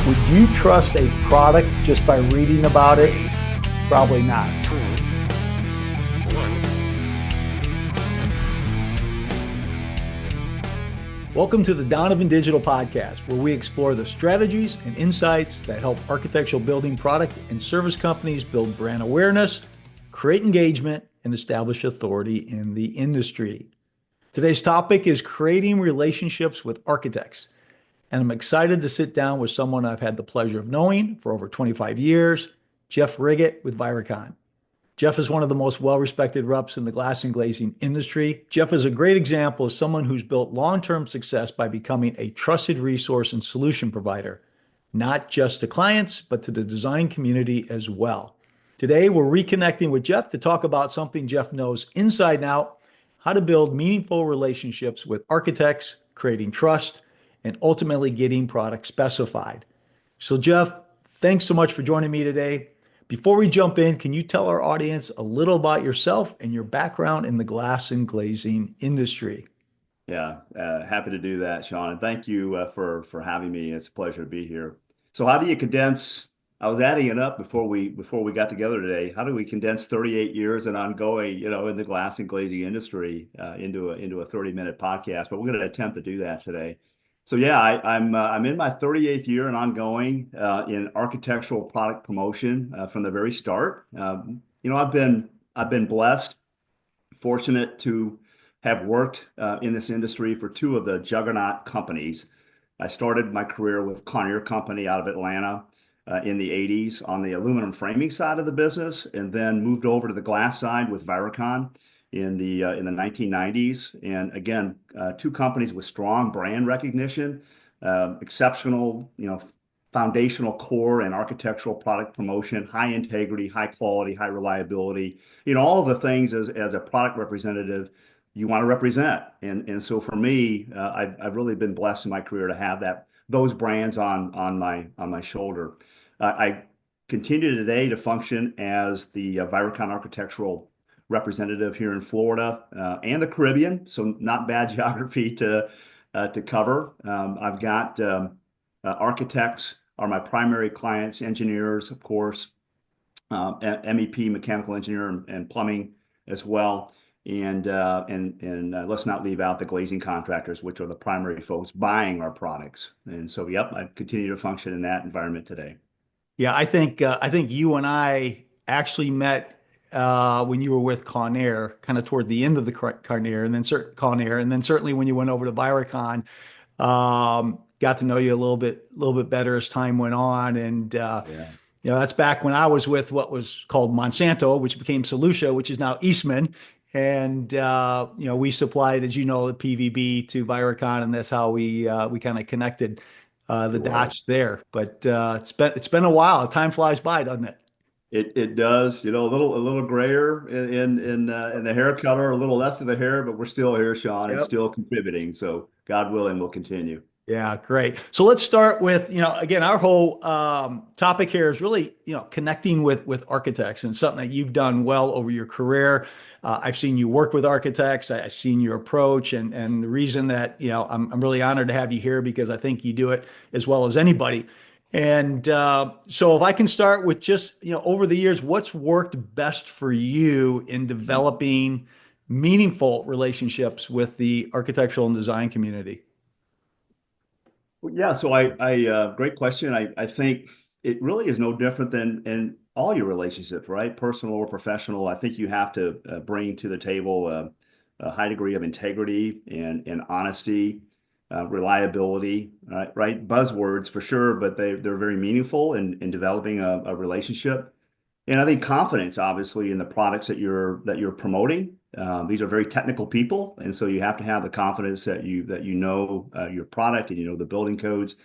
Would you trust a product just by reading about it? Probably not. Welcome to the Donovan Digital Podcast, where we explore the strategies and insights that help architectural building product and service companies build brand awareness, create engagement, and establish authority in the industry. Today's topic is creating relationships with architects. And I'm excited to sit down with someone I've had the pleasure of knowing for over 25 years, Jeff Rigot with Viracon. Jeff is one of the most well-respected reps in the glass and glazing industry. Jeff is a great example of someone who's built long-term success by becoming a trusted resource and solution provider, not just to clients, but to the design community as well. Today, we're reconnecting with Jeff to talk about something Jeff knows inside and out, how to build meaningful relationships with architects, creating trust, and ultimately getting products specified. So Jeff, thanks so much for joining me today. Before we jump in, can you tell our audience a little about yourself and your background in the glass and glazing industry? Yeah, happy to do that, Shawn. And thank you for having me. It's a pleasure to be here. So how do you condense, I was adding it up before we got together today. How do we condense 38 years and ongoing, in the glass and glazing industry into a 30-minute podcast? But we're going to attempt to do that today. So yeah, I'm in my 38th year and ongoing in architectural product promotion from the very start. I've been blessed, fortunate to have worked in this industry for two of the juggernaut companies. I started my career with Conair Company out of Atlanta in the 80s on the aluminum framing side of the business, and then moved over to the glass side with Viracon in the 1990s. And again, two companies with strong brand recognition, exceptional, foundational core and architectural product promotion, high integrity, high quality, high reliability, all of the things as a product representative you want to represent. And so for me, I've really been blessed in my career to have those brands on my shoulder. I continue today to function as the Viracon architectural representative here in Florida and the Caribbean, so not bad geography to cover. I've got architects are my primary clients, engineers, of course, MEP, mechanical engineer, and plumbing as well. And let's not leave out the glazing contractors, which are the primary folks buying our products. And so, yep, I continue to function in that environment today. Yeah, I think you and I actually met when you were with Conair, kind of toward the end of the Conair, and then certainly when you went over to Viracon, got to know you a little bit better as time went on, and that's back when I was with what was called Monsanto, which became Solutia, which is now Eastman, and we supplied, as you know, the PVB to Viracon, and that's how we kind of connected the dots there. But it's been a while. Time flies by, doesn't it? It does, a little grayer in the hair color, a little less of the hair, but we're still here, Shawn, and still contributing. So God willing, we'll continue. Yeah, great. So let's start with, again, our whole topic here is really, connecting with architects, and something that you've done well over your career. I've seen you work with architects. I've seen your approach, and the reason that, I'm really honored to have you here, because I think you do it as well as anybody. And so if I can start with just, over the years, what's worked best for you in developing meaningful relationships with the architectural and design community? Yeah, so great question. I think it really is no different than in all your relationships, right? Personal or professional. I think you have to bring to the table a high degree of integrity and honesty, reliability, right? Buzzwords for sure, but they're very meaningful in developing a relationship. And I think confidence, obviously, in the products that you're promoting. These are very technical people, and so you have to have the confidence that you know your product and you know the building codes.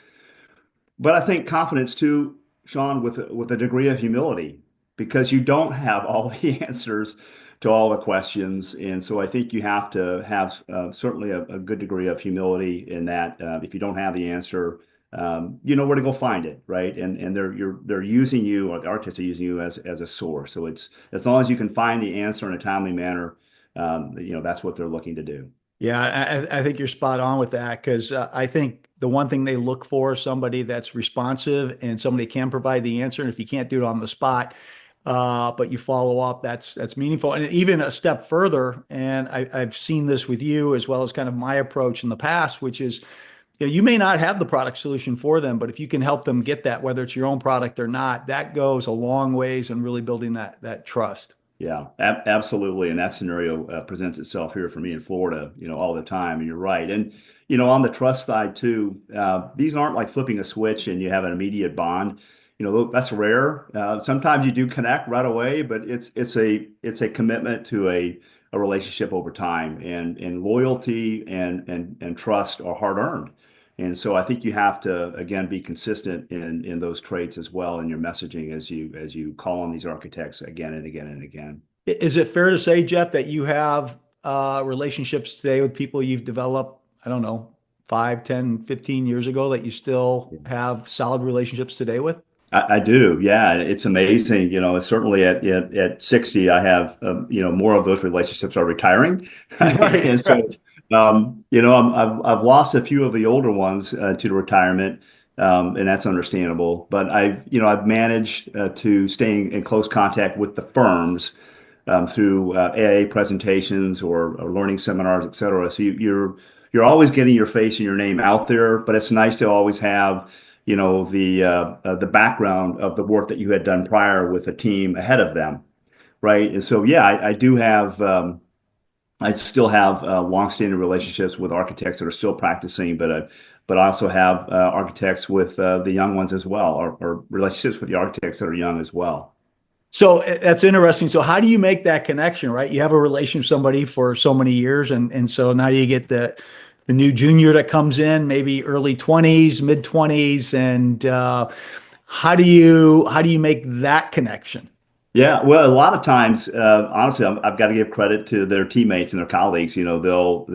But I think confidence too, Shawn, with a degree of humility, because you don't have all the answers to all the questions, and so I think you have to have certainly a good degree of humility in that. If you don't have the answer, you know where to go find it, right? And they're using you, or the artists are using you as a source. So it's, as long as you can find the answer in a timely manner, that's what they're looking to do. Yeah, I think you're spot on with that, because I think the one thing they look for is somebody that's responsive and somebody can provide the answer. And if you can't do it on the spot, but you follow up, that's meaningful. And even a step further, and I've seen this with you as well as kind of my approach in the past, which is, you may not have the product solution for them, but if you can help them get that, whether it's your own product or not, that goes a long ways in really building that trust. Yeah, absolutely. And that scenario presents itself here for me in Florida, all the time. And you're right. And, on the trust side too, these aren't like flipping a switch and you have an immediate bond. That's rare. Sometimes you do connect right away, but it's a commitment to a relationship over time, and loyalty and trust are hard earned. And so I think you have to, again, be consistent in those traits as well in your messaging as you call on these architects again and again and again. Is it fair to say, Jeff, that you have relationships today with people you've developed, I don't know, 5, 10, 15 years ago that you still have solid relationships today with? I do. Yeah. It's amazing. Certainly at 60, I have, more of those relationships are retiring. Right, And so, right. I've lost a few of the older ones to retirement, and that's understandable. But I've managed to stay in close contact with the firms through AIA presentations or learning seminars, et cetera. So you're always getting your face and your name out there, but it's nice to always have the background of the work that you had done prior with a team ahead of them, right? And so yeah, I do have. I still have longstanding relationships with architects that are still practicing, but I also have architects with the young ones as well, or relationships with the architects that are young as well. So that's interesting. So how do you make that connection, right? You have a relationship with somebody for so many years, and so now you get the new junior that comes in, maybe early 20s, mid 20s, and how do you make that connection? Yeah, well, a lot of times, honestly, I've got to give credit to their teammates and their colleagues. They'll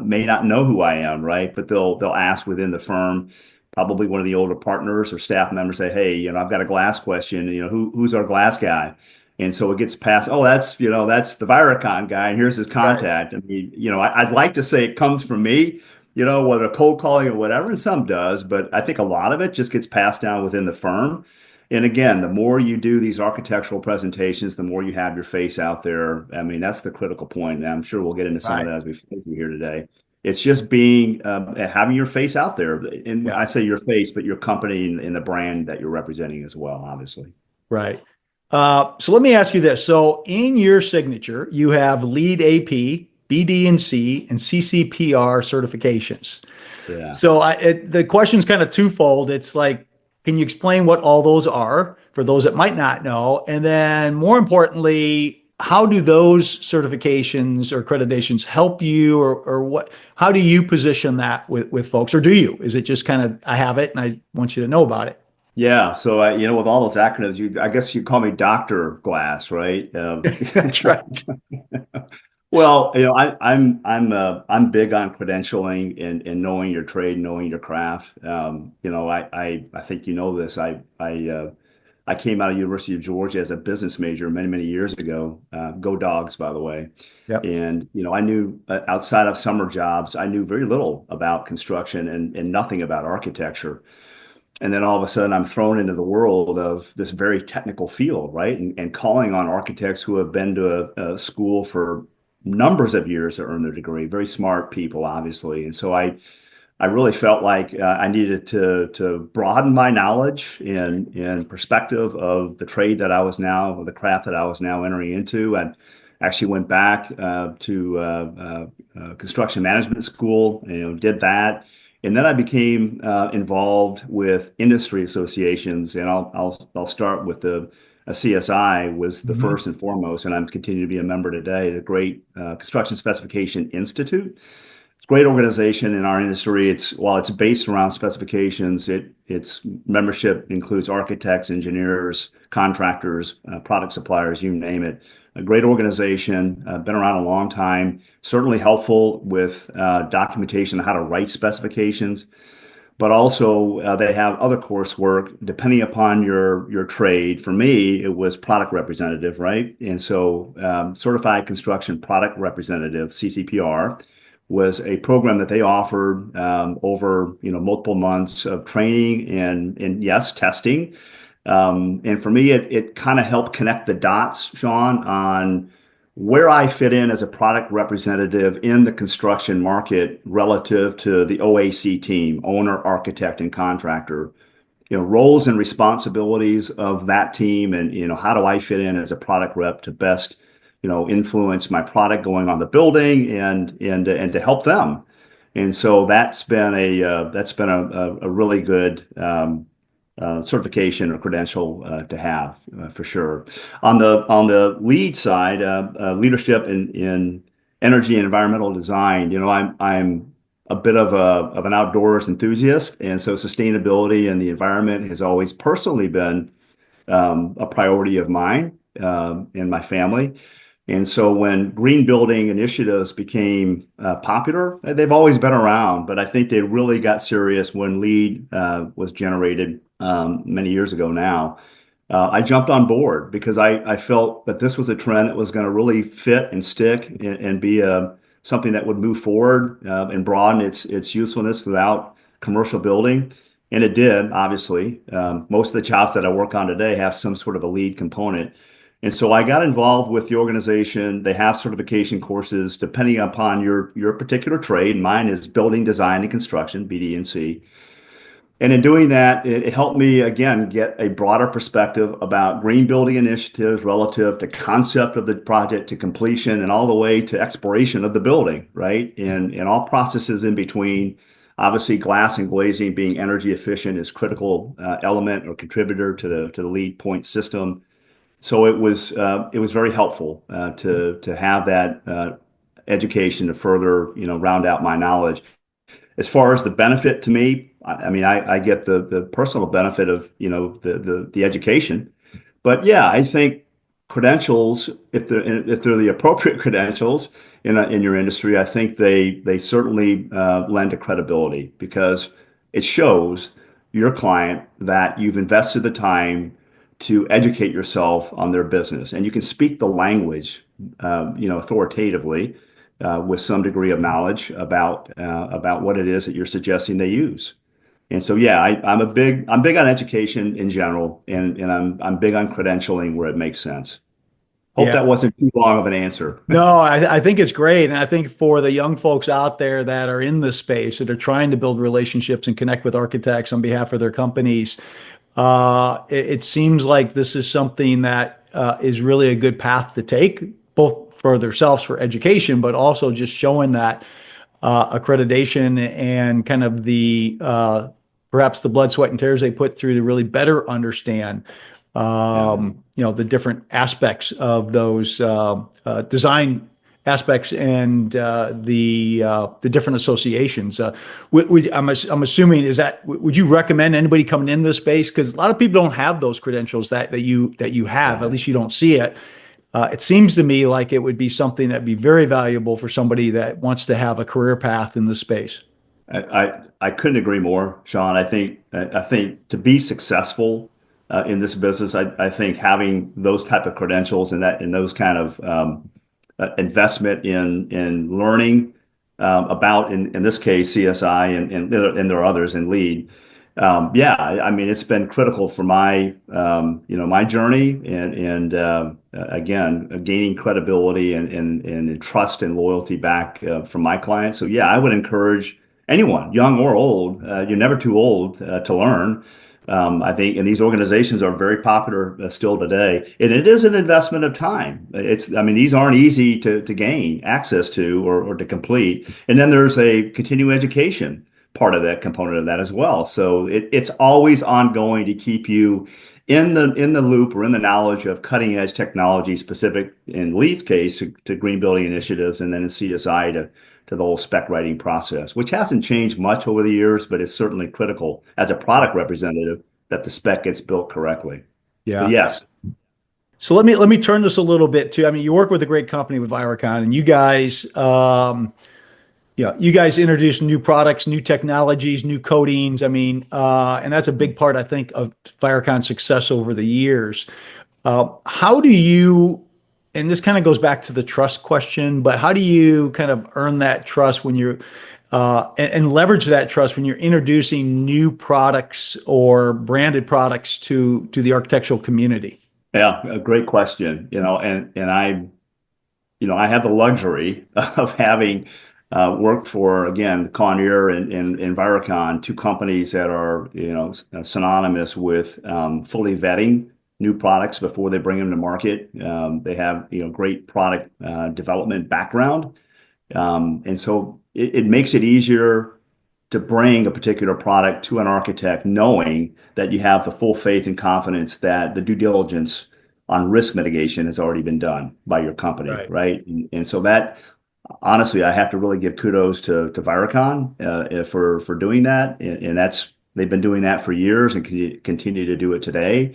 may not know who I am, right? But they'll ask within the firm, probably one of the older partners or staff members, say, "Hey, I've got a glass question. Who's our glass guy?" And so it gets passed. Oh, that's the Viracon guy, and here's his Right. contact. I mean, I'd like to say it comes from me, whether cold calling or whatever, and some does, but I think a lot of it just gets passed down within the firm. And again, the more you do these architectural presentations, the more you have your face out there. I mean, that's the critical point. And I'm sure we'll get into some of Right. that as we flow through here today. It's just having your face out there. And Yeah. I say your face, but your company and the brand that you're representing as well, obviously. Right. So let me ask you this. So in your signature, you have lead AP, BD&C, and CCPR certifications. Yeah. So the question's kind of twofold. It's like, can you explain what all those are for those that might not know? And then more importantly, how do those certifications or accreditations help you, or how do you position that with folks, or do you? Is it just kind of, I have it and I want you to know about it? Yeah. So, with all those acronyms, I guess you call me Dr. Glass, right? That's right. Well, I'm big on credentialing and knowing your trade, knowing your craft. I think this. I came out of University of Georgia as a business major many, many years ago. Go Dogs, by the way. Yep. And I knew outside of summer jobs, I knew very little about construction and nothing about architecture. And then all of a sudden, I'm thrown into the world of this very technical field, right? And calling on architects who have been to a school for numbers of years to earn their degree, very smart people, obviously. And so I really felt like I needed to broaden my knowledge and perspective of the trade that I was now, or the craft that I was now entering into. And actually went back to construction management school, did that. And then I became involved with industry associations, and I'll start with a CSI was the Mhm. first and foremost, and I'm continuing to be a member today. The Great Construction Specification Institute. It's a great organization in our industry. While it's based around specifications, its membership includes architects, engineers, contractors, product suppliers, you name it. A great organization, been around a long time, certainly helpful with documentation on how to write specifications, but also they have other coursework depending upon your trade. For me, it was product representative, right? And so certified construction product representative, CCPR, was a program that they offered over multiple months of training and yes, testing. And for me, it kind of helped connect the dots, Shawn, on where I fit in as a product representative in the construction market relative to the OAC team, owner, architect, and contractor. Roles and responsibilities of that team, and how do I fit in as a product rep to best influence my product going on the building and to help them. And so that's been a really good certification or credential to have for sure. On the lead side, leadership in energy and environmental design, I'm a bit of an outdoors enthusiast, and so sustainability and the environment has always personally been a priority of mine and my family. And so when green building initiatives became popular, they've always been around, but I think they really got serious when LEED was generated many years ago now. I jumped on board because I felt that this was a trend that was going to really fit and stick and be something that would move forward and broaden its usefulness throughout commercial building. And it did, obviously. Most of the jobs that I work on today have some sort of a LEED component. And so I got involved with the organization. They have certification courses depending upon your particular trade. Mine is building design and construction, BD&C. And in doing that, it helped me, again, get a broader perspective about green building initiatives relative to concept of the project to completion and all the way to expiration of the building, right? And all processes in between. Obviously, glass and glazing being energy efficient is critical element or contributor to the LEED point system. So it was very helpful to have that education to further round out my knowledge. As far as the benefit to me, I mean I get the personal benefit of the education, but yeah, I think credentials, if they're the appropriate credentials in your industry, I think they certainly lend to credibility because it shows your client that you've invested the time to educate yourself on their business, and you can speak the language, authoritatively, with some degree of knowledge about what it is that you're suggesting they use. And so, yeah, I'm big on education in general, and I'm big on credentialing where it makes sense. Hope that wasn't too long of an answer. No, I think it's great. And I think for the young folks out there that are in this space that are trying to build relationships and connect with architects on behalf of their companies, it seems like this is something that is really a good path to take, both for themselves for education, but also just showing that accreditation and kind of the perhaps the blood, sweat, and tears they put through to really better understand the different aspects of those design aspects and the different associations. I'm assuming would you recommend anybody coming in this space? Because a lot of people don't have those credentials that you have. At least you don't see it. It seems to me like it would be something that'd be very valuable for somebody that wants to have a career path in this space. I couldn't agree more, Shawn. I think to be successful in this business, I think having those type of credentials and those kind of investment in learning about in this case CSI and there are others in LEED. I mean it's been critical for my my journey and again gaining credibility and trust and loyalty back from my clients. So yeah, I would encourage anyone, young or old, you're never too old to learn. I think, and these organizations are very popular still today, and it is an investment of time. These aren't easy to gain access to or to complete. And then there's a continuing education part of that component of that as well. So it's always ongoing to keep you in the loop or in the knowledge of cutting edge technology specific in LEED's case to green building initiatives, and then in CSI to the whole spec writing process, which hasn't changed much over the years, but it's certainly critical as a product representative that the spec gets built correctly. Yeah. But yes. So let me turn this a little bit too. I mean, you work with a great company with Viracon, and you guys, you guys introduce new products, new technologies, new coatings. I mean, and that's a big part, I think, of Viracon's success over the years. How do you and this kind of goes back to the trust question, but how do you kind of earn that trust when you're and leverage that trust when you're introducing new products or branded products to the architectural community? Yeah, a great question. I have the luxury of having worked for, again, Conair and Viracon, two companies that are, synonymous with fully vetting new products before they bring them to market. They have, great product development background. And so it makes it easier to bring a particular product to an architect, knowing that you have the full faith and confidence that the due diligence on risk mitigation has already been done by your company, Right. right? And so that, honestly, I have to really give kudos to Viracon for doing that, and that's they've been doing that for years and continue to do it today.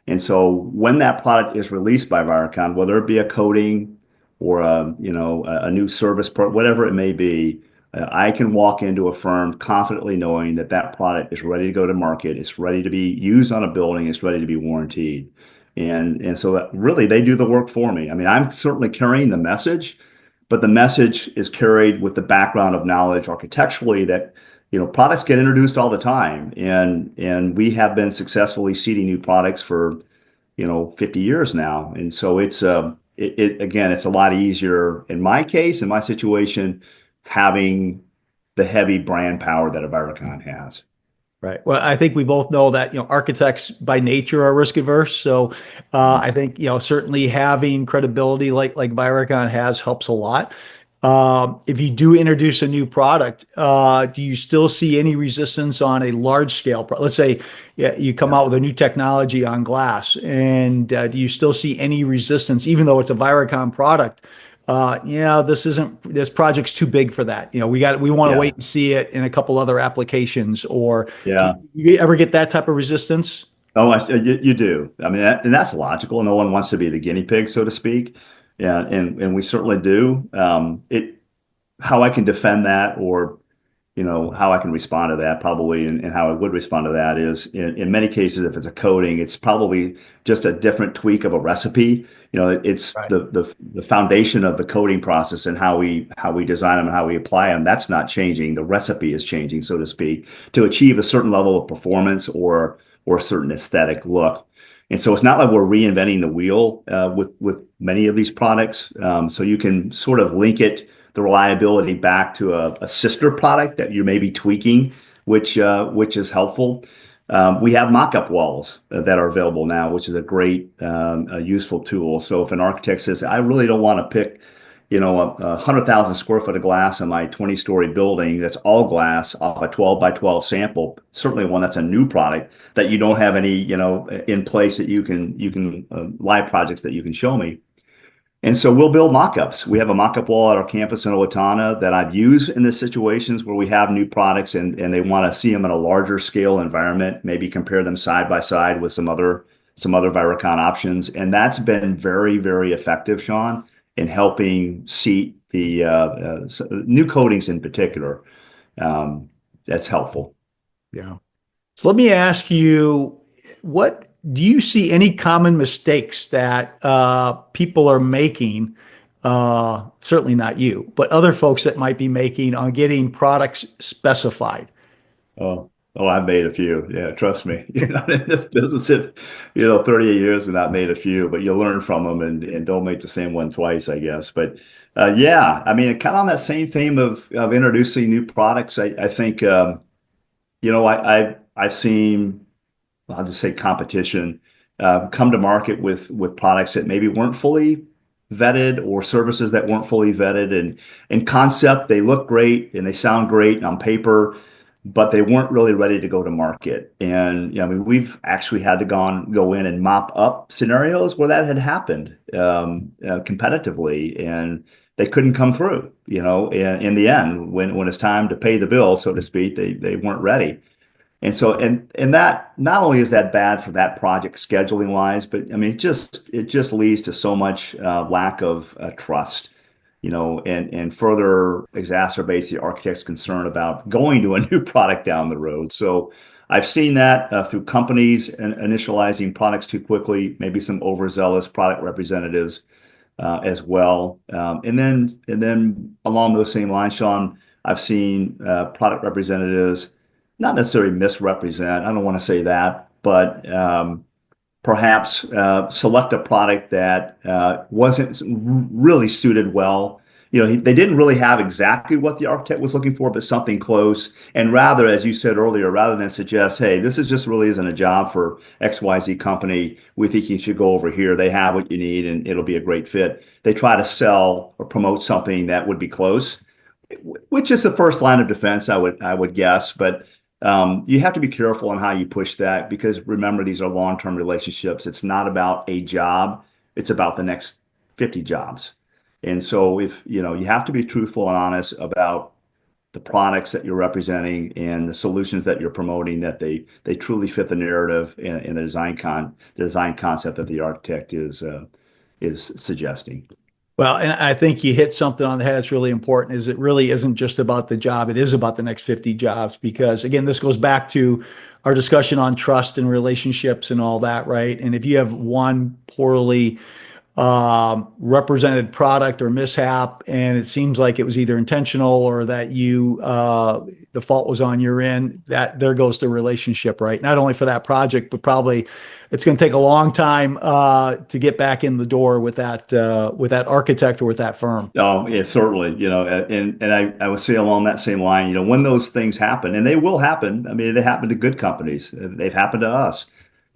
And so when that product is released by Viracon, whether it be a coating or a new service part, whatever it may be, I can walk into a firm confidently knowing that that product is ready to go to market. It's ready to be used on a building. It's ready to be warranted. And so that really they do the work for me. I mean, I'm certainly carrying the message, but the message is carried with the background of knowledge architecturally that products get introduced all the time, and we have been successfully seeding new products for 50 years now. And so again, it's a lot easier in my case, in my situation, having the heavy brand power that a Viracon has. Right. Well, I think we both know that, architects by nature are risk averse. So I think, certainly having credibility like Viracon has helps a lot. If you do introduce a new product, do you still see any resistance on a large scale? Let's say you come Yeah. out with a new technology on glass, and do you still see any resistance, even though it's a Viracon product? This project's too big for that. We want to Yeah. wait and see it in a couple other applications. Or do Yeah. you ever get that type of resistance? Oh, you do. I mean, and that's logical. No one wants to be the guinea pig, so to speak. Yeah, and we certainly do. How I can defend that, or how I can respond to that, probably, and how I would respond to that is in many cases, if it's a coating, it's probably just a different tweak of a recipe. It's Right. the foundation of the coating process and how we design them and how we apply them. That's not changing. The recipe is changing, so to speak, to achieve a certain level of performance or a certain aesthetic look. And so it's not like we're reinventing the wheel with many of these products. So you can sort of link the reliability back to a sister product that you may be tweaking, which is helpful. We have mock-up walls that are available now, which is a great, a useful tool. So if an architect says, I really don't want to pick, a 100,000 square foot of glass in my 20-story building that's all glass off a 12 by 12 sample, certainly one that's a new product that you don't have any, in place that you can live projects that you can show me. And so we'll build mock-ups. We have a mock-up wall at our campus in Owatonna that I've used in the situations where we have new products and they want to see them in a larger scale environment, maybe compare them side by side with some other Viracon options. And that's been very, very effective, Shawn, in helping seat the new coatings in particular. That's helpful. Yeah. So let me ask you, what do you see any common mistakes that people are making? Certainly not you, but other folks that might be making on getting products specified. Oh, I've made a few. Yeah, trust me. In this business, 38 years and I've made a few, but you learn from them and don't make the same one twice, I guess. But yeah, I mean, kind of on that same theme of introducing new products, I think, I've seen, I'll just say competition, come to market with products that maybe weren't fully vetted or services that weren't fully vetted. And in concept, they look great and they sound great on paper, but they weren't really ready to go to market. And I mean, we've actually had to go in and mop up scenarios where that had happened competitively, and they couldn't come through. In the end, when it's time to pay the bill, so to speak, they weren't ready. And so, and that not only is that bad for that project scheduling wise, but I mean, it just leads to so much lack of trust, and further exacerbates the architect's concern about going to a new product down the road. So I've seen that through companies and initializing products too quickly, maybe some overzealous product representatives. as well. And then along those same lines, Shawn, I've seen product representatives not necessarily misrepresent. I don't want to say that, but perhaps select a product that wasn't really suited well. They didn't really have exactly what the architect was looking for, but something close. And rather, as you said earlier, rather than suggest, hey, this is just really isn't a job for XYZ company, we think you should go over here. They have what you need and it'll be a great fit. They try to sell or promote something that would be close, which is the first line of defense, I would guess. But you have to be careful on how you push that, because remember, these are long-term relationships. It's not about a job, it's about the next 50 jobs. And so if you have to be truthful and honest about the products that you're representing and the solutions that you're promoting, that they truly fit the narrative and the design concept that the architect is suggesting. Well, and I think you hit something on the head that's really important, is it really isn't just about the job. It is about the next 50 jobs, because again, this goes back to our discussion on trust and relationships and all that, right? And if you have one poorly represented product or mishap, and it seems like it was either intentional or that the fault was on your end, that there goes the relationship, right? Not only for that project, but probably it's going to take a long time to get back in the door with that architect or with that firm. Oh, yeah, certainly. And I would say along that same line, when those things happen, and they will happen. I mean, they happen to good companies. They've happened to us.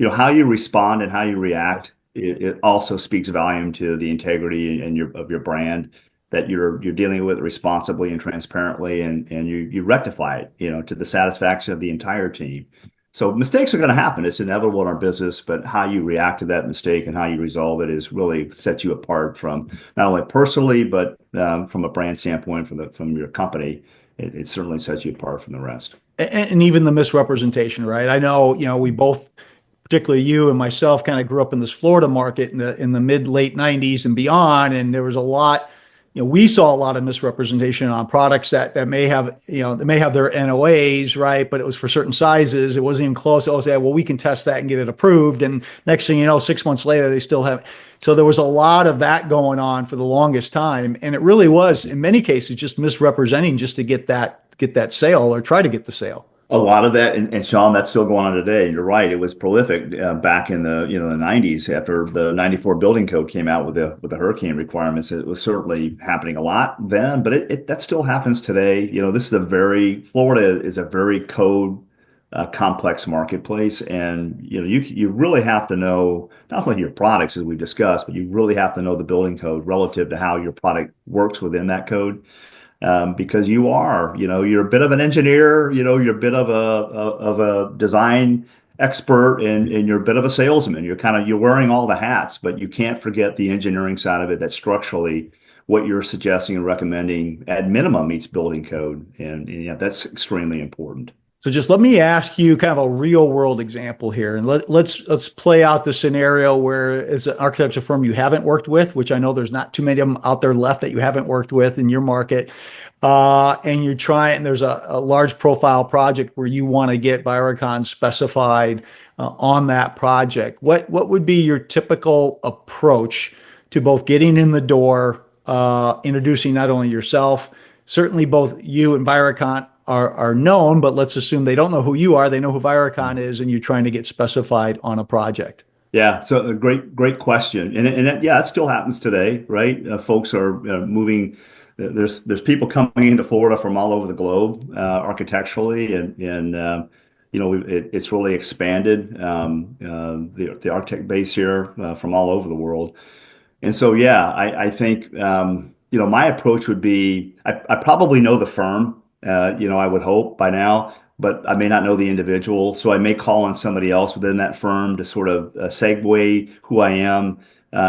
How you respond and how you react, it also speaks volume to the integrity of your brand, that you're dealing with responsibly and transparently, and you rectify it, to the satisfaction of the entire team. So mistakes are going to happen. It's inevitable in our business, but how you react to that mistake and how you resolve it is really sets you apart from not only personally, but from a brand standpoint, from your company. It certainly sets you apart from the rest. And even the misrepresentation, right? I know, we both, particularly you and myself, kind of grew up in this Florida market in the mid late 90s and beyond, and there was a lot. We saw a lot of misrepresentation on products that may have, that may have their NOAs, right? But it was for certain sizes. It wasn't even close. I was say, well, we can test that and get it approved. And next thing you know, 6 months later, they still have. So there was a lot of that going on for the longest time. And it really was, in many cases, just misrepresenting just to get that sale or try to get the sale. A lot of that, and Shawn, that's still going on today. You're right; it was prolific back in the the 90s after the '94 building code came out with the hurricane requirements. It was certainly happening a lot then, but that still happens today. Florida is a very code complex marketplace, and you really have to know not only your products, as we discussed, but you really have to know the building code relative to how your product works within that code. Because you're a bit of an engineer, you're a bit of a design expert, and you're a bit of a salesman. You're wearing all the hats, but you can't forget the engineering side of it, that structurally what you're suggesting and recommending at minimum meets building code. And that's extremely important. So just let me ask you kind of a real world example here, and let's play out the scenario where it's an architecture firm you haven't worked with, which I know there's not too many of them out there left that you haven't worked with in your market, and you're trying. There's a large profile project where you want to get Viracon specified on that project. What would be your typical approach to both getting in the door, introducing not only yourself, certainly both you and Viracon are known, but let's assume they don't know who you are. They know who Viracon is, and you're trying to get specified on a project. Yeah, so a great question, and it still happens today, right? Folks are moving. There's people coming into Florida from all over the globe architecturally, and it's really expanded the architect base here from all over the world. And so, yeah, I think my approach would be I probably know the firm. I would hope by now, but I may not know the individual. So I may call on somebody else within that firm to sort of segue who I am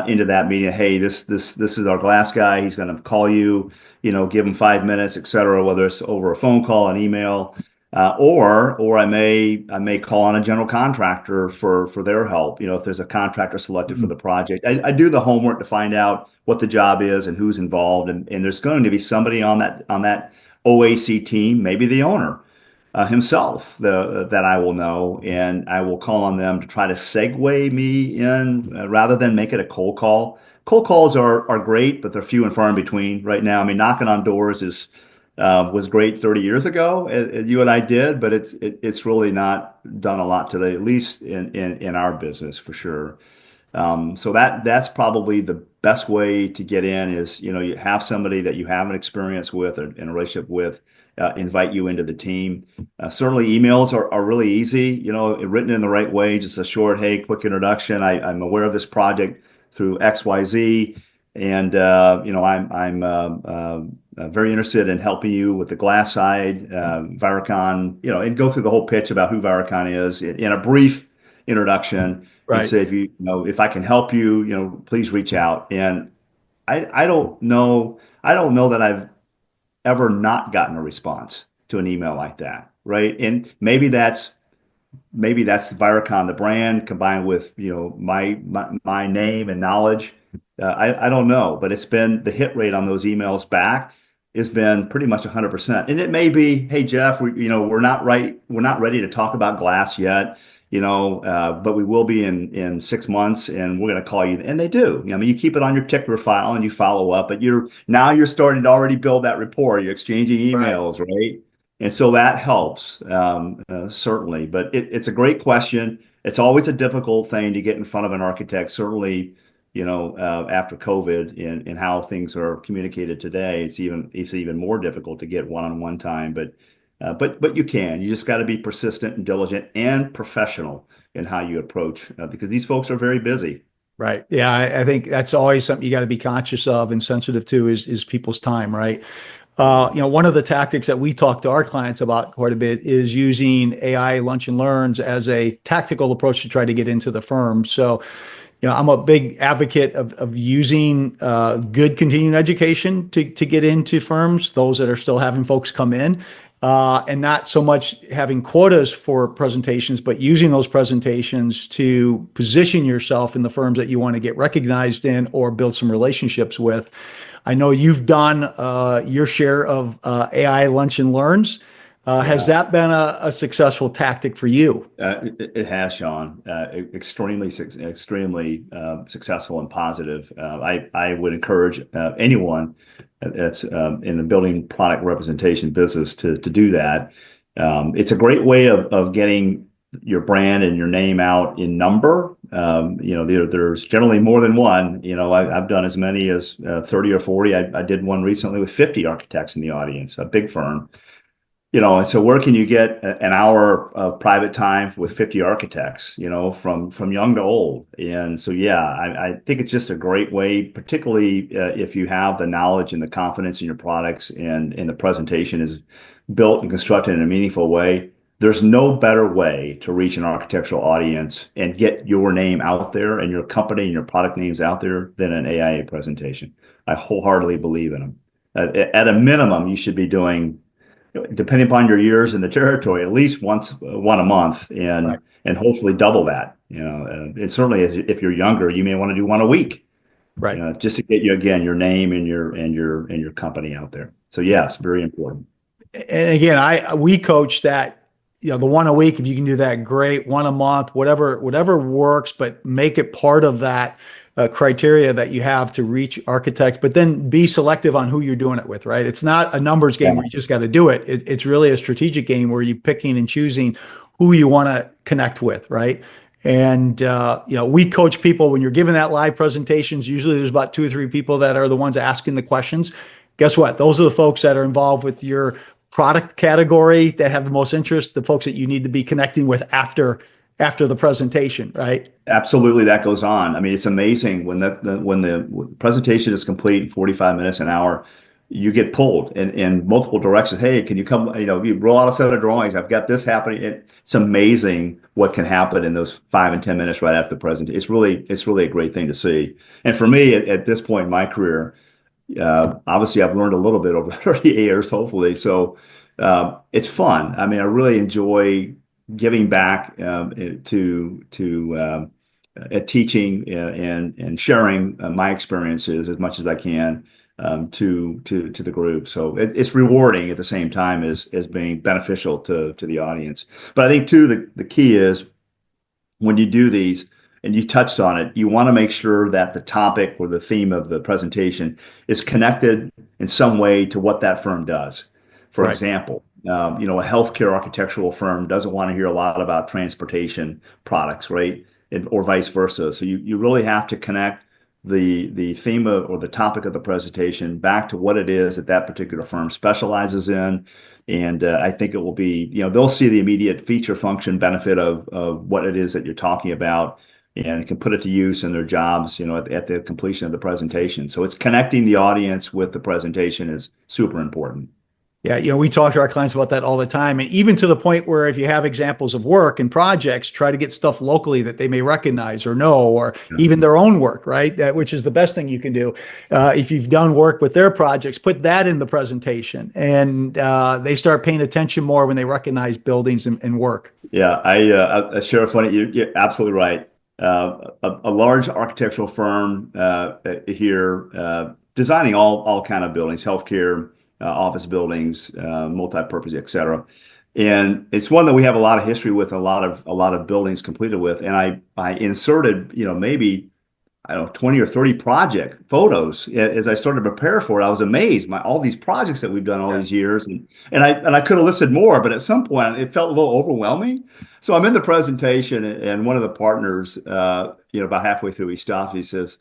into that meeting. Hey, this is our glass guy. He's going to call you, give him 5 minutes, et cetera, whether it's over a phone call, an email, or I may call on a general contractor for their help. If there's a contractor selected for the project, I do the homework to find out what the job is and who's involved. And there's going to be somebody on that OAC team, maybe the owner, himself that I will know, and I will call on them to try to segue me in rather than make it a cold call. Cold calls are great, but they're few and far in between right now. I mean, knocking on doors is was great 30 years ago, you and I did, but it's really not done a lot today, at least in our business for sure. So that's probably the best way to get in is, you have somebody that you have an experience with or in a relationship with, invite you into the team. Certainly emails are really easy, written in the right way, just a short, hey, quick introduction. I'm aware of this project through XYZ. And I'm very interested in helping you with the glass side, Viracon, and go through the whole pitch about who Viracon is in a brief introduction and Right. say, if I can help you, please reach out. And I don't know that I've ever not gotten a response to an email like that, right? And maybe that's Viracon, the brand, combined with my name and knowledge. I don't know, but it's been the hit rate on those emails back has been pretty much 100%. And it may be, hey Jeff, we're not ready to talk about glass yet, but we will be in 6 months, and we're going to call you. And they do. I mean, you keep it on your ticker file and you follow up, but you're starting to already build that rapport. You're exchanging Right. emails, right? And so that helps, certainly. But it's a great question. It's always a difficult thing to get in front of an architect, certainly, after COVID and how things are communicated today. It's even more difficult to get one-on-one time. But you can. You just got to be persistent and diligent and professional in how you approach, because these folks are very busy. Right. Yeah, I think that's always something you got to be conscious of and sensitive to is people's time, right? One of the tactics that we talk to our clients about quite a bit is using AI lunch and learns as a tactical approach to try to get into the firm. So, I'm a big advocate of using good continuing education to get into firms, those that are still having folks come in, and not so much having quotas for presentations, but using those presentations to position yourself in the firms that you want to get recognized in or build some relationships with. I know you've done your share of AI lunch and learns. Has Yeah. that been a successful tactic for you? It has, Sean. Extremely successful and positive. I would encourage anyone that's in the building product representation business to do that. It's a great way of getting your brand and your name out in number. There's generally more than one. I've done as many as 30 or 40. I did one recently with 50 architects in the audience, a big firm. And so where can you get an hour of private time with 50 architects, from young to old? And so, yeah, I think it's just a great way, particularly if you have the knowledge and the confidence in your products and the presentation is built and constructed in a meaningful way. There's no better way to reach an architectural audience and get your name out there and your company and your product names out there than an AIA presentation. I wholeheartedly believe in them. At a minimum, you should be doing, depending upon your years in the territory, at least one a month, Right. and hopefully double that. And certainly if you're younger, you may want to do one a week. Right. Just to get your name and your company out there. So yes, very important. And again, we coach that, the one a week, if you can do that, great. One a month, whatever works, but make it part of that criteria that you have to reach architects, but then be selective on who you're doing it with, right? It's not a numbers game Yeah, where you just got to do it. It's really a strategic game where you're picking and choosing who you want to connect with, right? And we coach people when you're giving that live presentations. Usually, there's about 2 or 3 people that are the ones asking the questions. Guess what? Those are the folks that are involved with your product category that have the most interest. The folks that you need to be connecting with after the presentation, right? absolutely. That goes on. I mean, it's amazing when the presentation is complete in 45 minutes, an hour, you get pulled in multiple directions. Hey, can you come? You roll out a set of drawings. I've got this happening. It's amazing what can happen in those 5 and 10 minutes right after the presentation. It's really a great thing to see. And for me, at this point in my career, obviously, I've learned a little bit over 30 years, hopefully. So it's fun. I mean, I really enjoy giving back to teaching and sharing my experiences as much as I can. to the group. So it's rewarding at the same time as being beneficial to the audience. But I think too the key is when you do these, and you touched on it, you want to make sure that the topic or the theme of the presentation is connected in some way to what that firm does. For Right. example, a healthcare architectural firm doesn't want to hear a lot about transportation products, right? Or vice versa. So you really have to connect the theme of, or the topic of the presentation back to what it is that that particular firm specializes in. And I think it will be, they'll see the immediate feature function benefit of what it is that you're talking about, and can put it to use in their jobs, at the completion of the presentation. So it's connecting the audience with the presentation is super important. Yeah, we talk to our clients about that all the time. And even to the point where if you have examples of work and projects, try to get stuff locally that they may recognize or know, or even their own work, right? Which is the best thing you can do. If you've done work with their projects, put that in the presentation, and they start paying attention more when they recognize buildings and work. Yeah, I share a funny, you're absolutely right. A large architectural firm here designing all kind of buildings, healthcare, office buildings, multi-purpose, et cetera. And it's one that we have a lot of history with, a lot of buildings completed with. And I inserted, maybe, I don't know, 20 or 30 project photos as I started to prepare for it. I was amazed by all these projects that we've done all these years. And I could have listed more, but at some point it felt a little overwhelming. So I'm in the presentation, and one of the partners, about halfway through, he stopped. He says,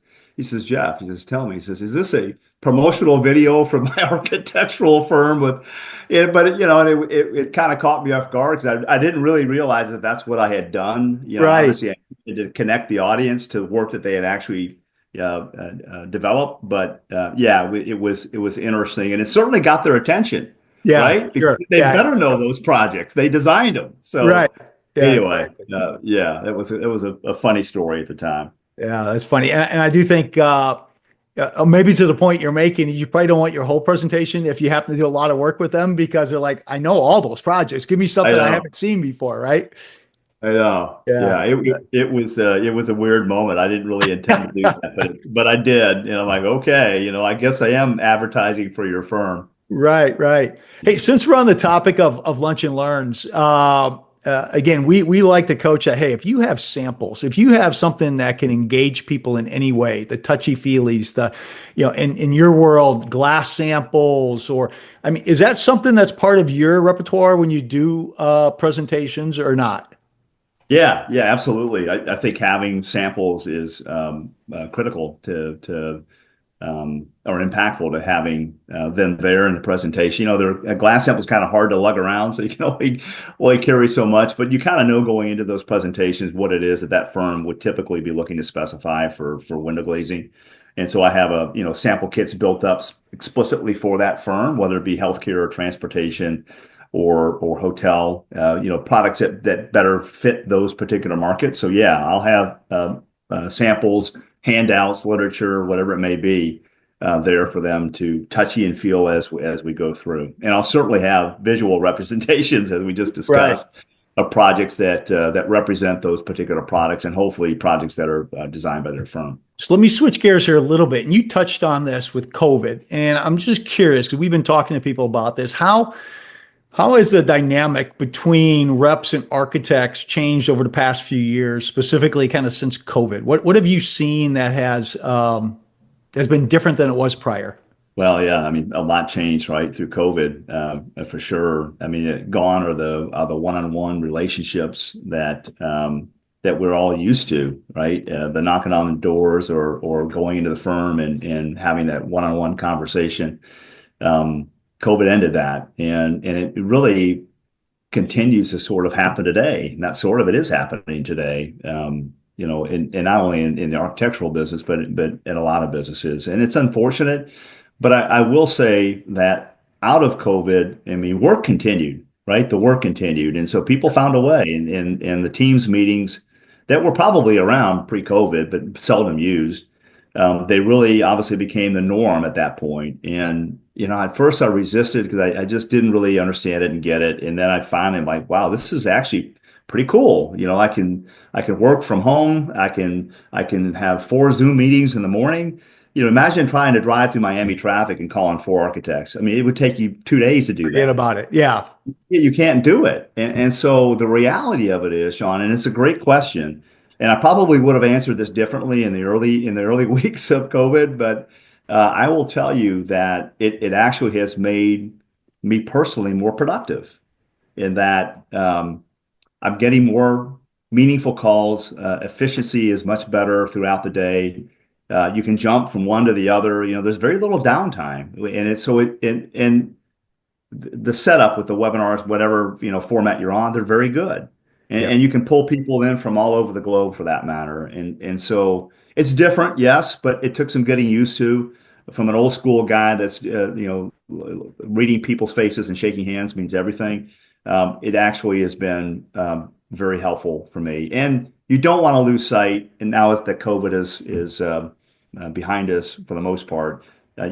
Jeff, tell me, is this a promotional video from my architectural firm with it? But it kind of caught me off guard, because I didn't really realize that that's what I had done. Right. Obviously I needed to connect the audience to work that they had actually developed. But it was interesting, and it certainly got their attention. Yeah, Right? Because sure. they better know those projects. They designed them. So Right. Yeah, anyway, exactly. it was a funny story at the time. Yeah, that's funny. And I do think maybe to the point you're making, you probably don't want your whole presentation if you happen to do a lot of work with them, because they're like, I know all those projects. Give me something I haven't seen before, right? I know. Yeah, it was a weird moment. I didn't really intend to do that, but I did. And I'm like, okay, I guess I am advertising for your firm. Right, right. Hey, since we're on the topic of lunch and learns, again, we like to coach that. Hey, if you have samples, if you have something that can engage people in any way, the touchy feelies, in your world, glass samples, or, I mean, is that something that's part of your repertoire when you do presentations or not? Yeah, absolutely. I think having samples is critical to or impactful to having them there in the presentation. A glass sample is kind of hard to lug around, so you can only carry so much. But you kind of know going into those presentations what it is that firm would typically be looking to specify for window glazing. And so I have sample kits built up explicitly for that firm, whether it be healthcare or transportation or hotel, products that better fit those particular markets. So yeah, I'll have samples, handouts, literature, whatever it may be, there for them to touchy and feel as we go through. And I'll certainly have visual representations, as we just discussed, of projects that represent those particular products, and hopefully projects that are designed by their firm. So let me switch gears here a little bit. And you touched on this with COVID, and I'm just curious, because we've been talking to people about this. How has the dynamic between reps and architects changed over the past few years, specifically kind of since COVID? What have you seen that has been different than it was prior? Well, yeah, I mean, a lot changed right through COVID, for sure. I mean, gone are the one-on-one relationships that we're all used to, right? The knocking on the doors or going into the firm and having that one-on-one conversation. COVID ended that, and it really continues to sort of happen today. And that sort of it is happening today. And not only in the architectural business, but in a lot of businesses. And it's unfortunate, but I will say that out of COVID, I mean, work continued, right? The work continued, and so people found a way in the Teams meetings that were probably around pre-COVID, but seldom used. They really obviously became the norm at that point. And, at first I resisted because I just didn't really understand it and get it. And then I finally am like, wow, this is actually pretty cool. I can work from home. I can have 4 Zoom meetings in the morning. imagine trying to drive through Miami traffic and calling four architects. I mean, it would take you 2 days to do Forget that. about it. Yeah. You can't do it. And so the reality of it is, Shawn, and it's a great question. And I probably would have answered this differently in the early weeks of COVID, but I will tell you that it actually has made me personally more productive in that I'm getting more meaningful calls. Efficiency is much better throughout the day. You can jump from one to the other. There's very little downtime, and it's so it and the setup with the webinars, whatever format you're on, they're very good, and, Yeah. and you can pull people in from all over the globe for that matter. And so it's different, yes, but it took some getting used to. From an old school guy that's reading people's faces and shaking hands means everything. It actually has been very helpful for me. And you don't want to lose sight. And now that COVID is behind us for the most part,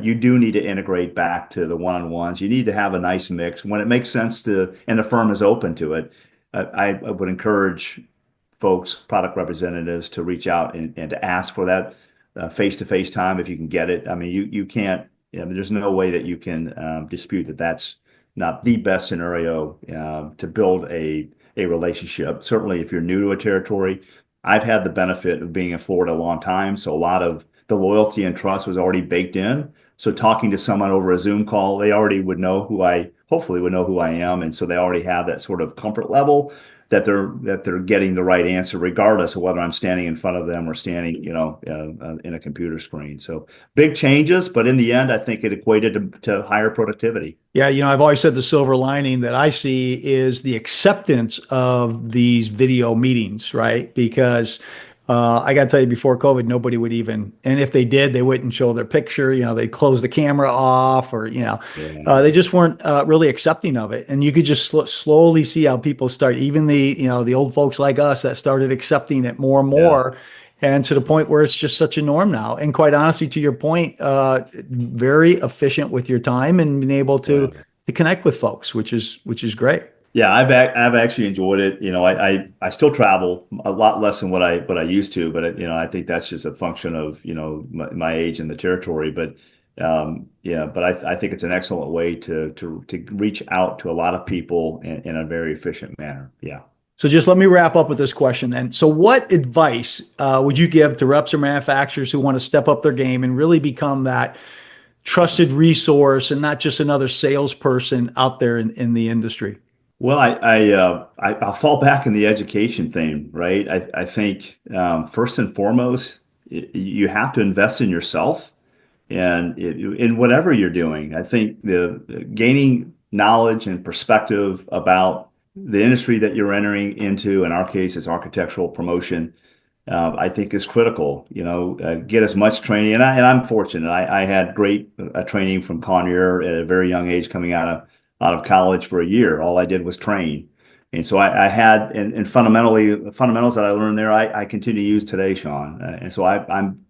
you do need to integrate back to the one-on-ones. You need to have a nice mix when it makes sense to, and the firm is open to it. I would encourage folks, product representatives, to reach out and to ask for that face-to-face time if you can get it. I mean, you can't. There's no way that you can dispute that that's not the best scenario to build a relationship. Certainly, if you're new to a territory, I've had the benefit of being in Florida a long time, so a lot of the loyalty and trust was already baked in. So talking to someone over a Zoom call, they already would know hopefully would know who I am, and so they already have that sort of comfort level that they're getting the right answer, regardless of whether I'm standing in front of them or standing, in a computer screen. So big changes, but in the end, I think it equated to higher productivity. Yeah, I've always said the silver lining that I see is the acceptance of these video meetings, right? Because I got to tell you, before COVID, nobody would even, and if they did, they wouldn't show their picture. They'd close the camera off, or Yeah. they just weren't really accepting of it. And you could just slowly see how people start, even the old folks like us that started accepting it more and Yeah. more, and to the point where it's just such a norm now. And quite honestly, to your point, very efficient with your time and being able Yeah. to connect with folks, which is great. Yeah, I've actually enjoyed it. I still travel a lot less than what I used to, but I think that's just a function of my age and the territory. But yeah, but I think it's an excellent way to reach out to a lot of people in a very efficient manner. Yeah. So just let me wrap up with this question then. So what advice would you give to reps or manufacturers who want to step up their game and really become that trusted resource and not just another salesperson out there in the industry? Well, I'll fall back in the education theme, right? I think first and foremost, you have to invest in yourself and in whatever you're doing. I think the gaining knowledge and perspective about the industry that you're entering into, in our case, it's architectural promotion, I think is critical. Get as much training, and I'm fortunate. I had great training from Conyer at a very young age, coming out of college for a year. All I did was train, and so I had and fundamentally the fundamentals that I learned there, I continue to use today, Shawn. And so I'm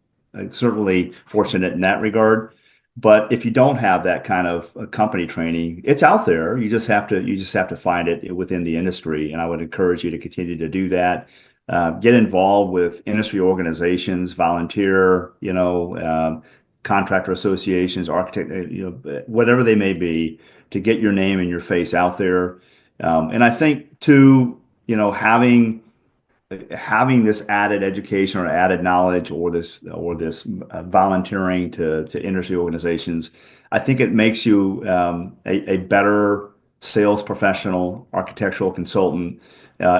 certainly fortunate in that regard. But if you don't have that kind of company training, it's out there. You just have to find it within the industry, and I would encourage you to continue to do that. Get involved with industry organizations, volunteer, contractor associations, architect, whatever they may be, to get your name and your face out there. And I think too, having this added education or added knowledge or this volunteering to industry organizations, I think it makes you a better sales professional, architectural consultant,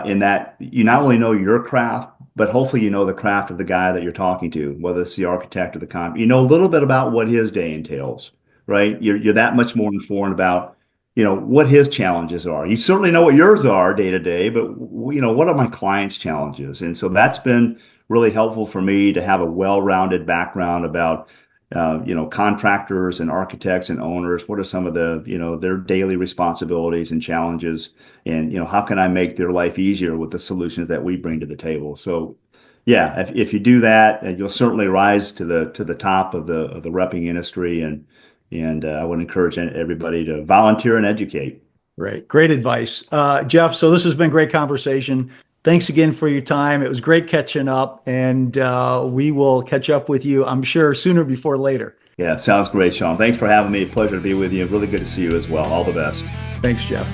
in that you not only know your craft, but hopefully you know the craft of the guy that you're talking to, whether it's the architect or the You know a little bit about what his day entails, right? You're that much more informed about what his challenges are. You certainly know what yours are day to day, but what are my clients' challenges? And so that's been really helpful for me to have a well-rounded background about contractors and architects and owners. What are some of the their daily responsibilities and challenges, and how can I make their life easier with the solutions that we bring to the table? So yeah, if you do that, you'll certainly rise to the top of the repping industry, and I would encourage everybody to volunteer and educate. Great advice, Jeff. So this has been great conversation. thanks again for your time. It was great catching up, and we will catch up with you, I'm sure, sooner before later. Yeah, sounds great, Shawn. Thanks for having me. Pleasure to be with you. Really good to see you as well. All the best. Thanks, Jeff.